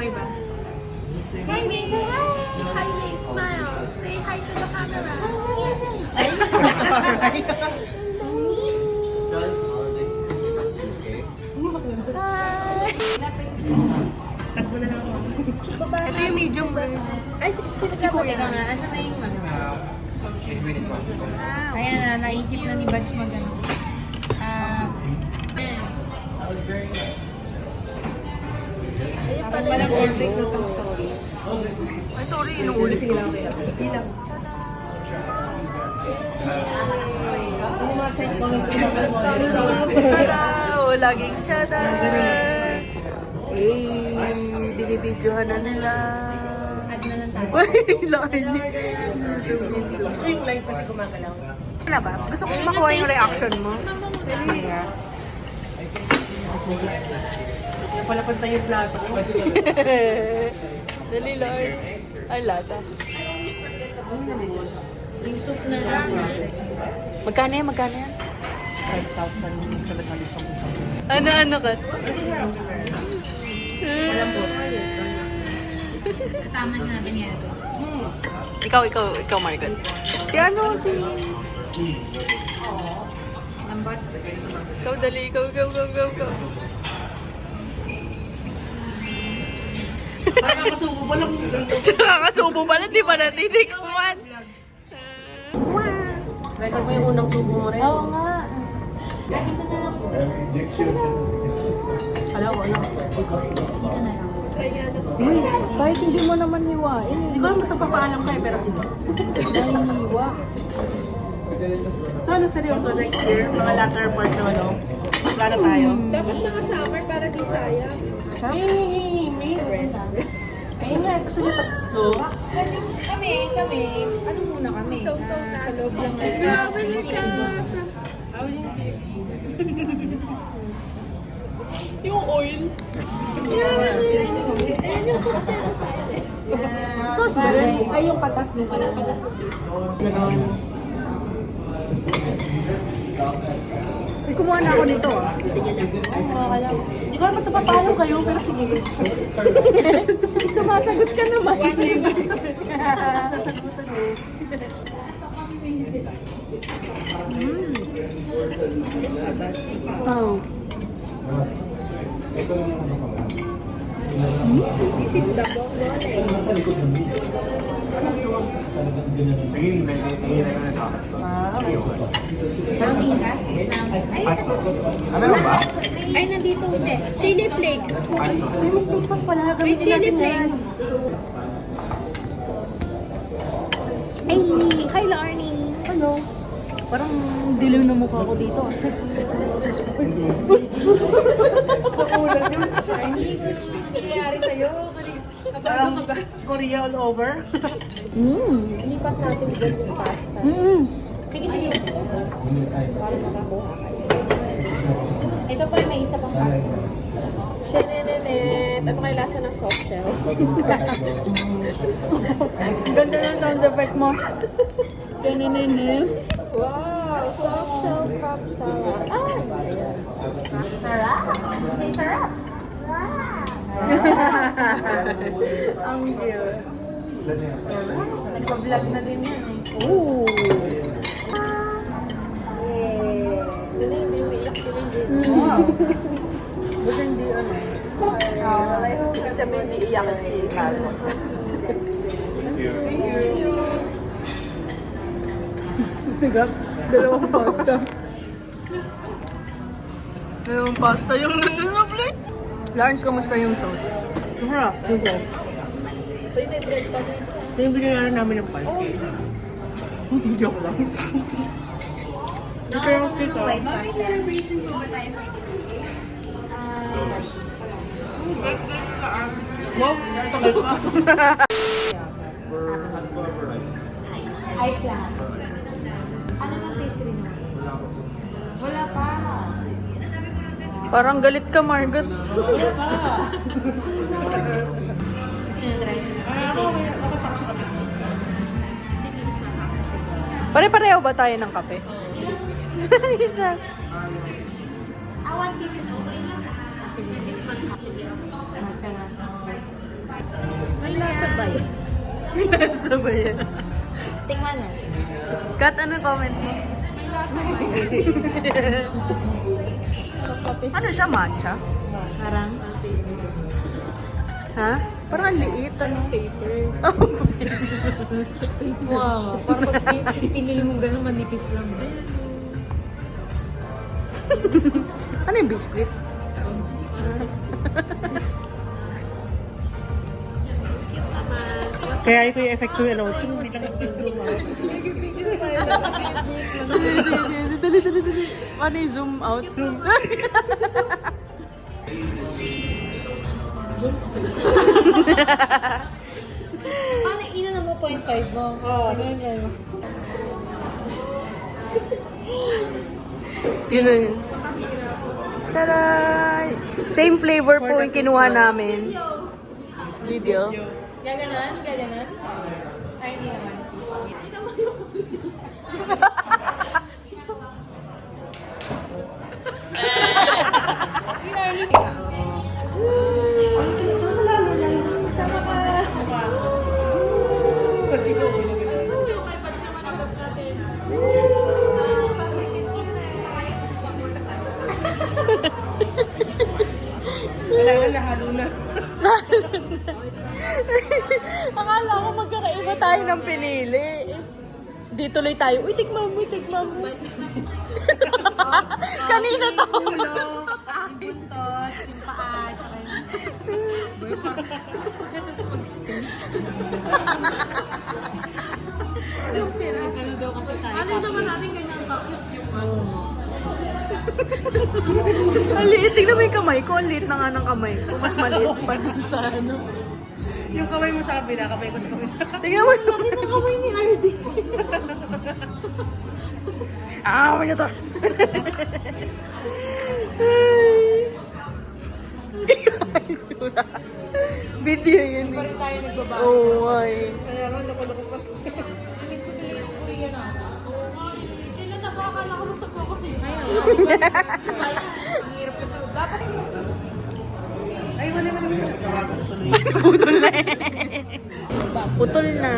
Okay ba? Say me, say hi. Hi, May, smile. Say hi to the camera. Ito yung medium rare. Ay, si Kuya ka nga. Asa na yung ano? Ayan na, naisip na ni Badge magano. Parang walang order ng pang story. Ay, sorry, inuulit ko. Hindi lang. Yung mga side ko ng story ko. Tara! Laging tiyada! Eh, binibidyohan na nila. Add na lang tayo. Uy, Lord. Gusto yung live kasi gumagalaw. Wala ba? Gusto kong makuha yung reaction mo. Dali nga. Napalapad tayo yung plato ko. Dali, Lord. Ay, lasa. Yung soup na lang. Magkano yan? Magkano yan? 5,700. Ano ka? Tama na natin yan. Ikaw, Margaret. Si ano, si... Lambat. Ikaw, dali. Ikaw. Nakakasubo pa lang. Nakakasubo pa lang, di ba natitikman? Record mo yung unang subo mo rin. Oo nga. Alam ko, ano? Uy, kahit hindi mo naman hiwain. Hindi ko alam magpapaalam kayo, pero sige. Ay, hiwa. So ano seryoso, next year, mga latter part na ano, plano tayo. Dapat mga summer para di sayang. May. Ayun nga, gusto niya tatlo. Kami. Ano muna kami? Sa loob lang. Grabe ni ka. Yung oil. Sauce ba? Ay, yung patas mo pala. Ay, kumuha na ako nito ah. Hindi ko alam magpapaalam kayo, pero sige. Sumasagot ka naman. Oh. This is the bongbong. Ano lang ba? Ay, nandito hindi. Chili flakes. May mistake sauce pala, May gamitin chili natin yan. flakes. Ay, hi Larnie. Ano? Parang dilaw na mukha ko dito. Sa ulan yun. Nangyayari sa'yo. Parang Korea all over. Lipat natin dyan yung pasta. Sige. Para makakuha kayo. Ito pa may isa pang pasta. Shenenenit. Ano kaya lasa ng soft shell? Ganda ng sound effect mo. Ganun. Wow! Soft shell crab salad. Ay! Sarap. Say sarap. Ang cute. Nagpa-vlog na din yan eh. Ooh. Buti hindi ano. Sabi ni iyak si Carlos. Sigap. Dalawang pasta yung nandun na plate. Lawrence, kamusta yung sauce? Masarap. Ito. Ito yung binayaran namin ng pancake. Joke lang. Ito yung kita. May celebration po ba tayo for Wow, tagal pa. ice lahat? Ano ng pastry naman? Wala pa. Parang galit ka, Margot. Sinatry. Pare-pareho ba tayo ng kape? Is na. One piece is okay. Sige. Matcha. May lasa ba yan? May lasa ba yan? Tingnan na. Kat, ano comment mo? Ano siya, matcha? Parang. Ha? Parang ang liit, ano? Paper. Wow. Parang pag pinili mo gano'n, manipis lang. Ano yung biscuit? Kaya ito yung effect ko, ano, chung bilang Dali. Paano yung zoom out? Paano ina na mo 0.5 mo? Oo. Yun na yun. Charay! Same flavor po yung kinuha namin. Video? Gaganon? Gaganon? Ay, hindi naman. Wala na, nahalo na. Akala ko magkakaiba tayo ng pinili. Di tuloy tayo. Uy, tikman mo. Kanina to. Ang buntos, yung paa, tsaka yung... Ano daw kasi tayo? Alin naman natin ganyan bakit yung ano? Ang liit. Tignan mo yung kamay ko. Ang liit na nga ng kamay ko. Mas maliit pa dun sa ano. Yung kamay mo sa kabila, kamay ko sa kabila. Tingnan mo. Laki ng kamay ni RD. Wala to. Video yun. Pa rin tayo nagbaba. Oo, ay. Kaya nga, loko-loko pa. Miss ko tuloy yung Korean na. Kailan nakakala ko nung ko eh. Ang hirap kasi. Dapat Ay, wala. Putol na eh. Putol na.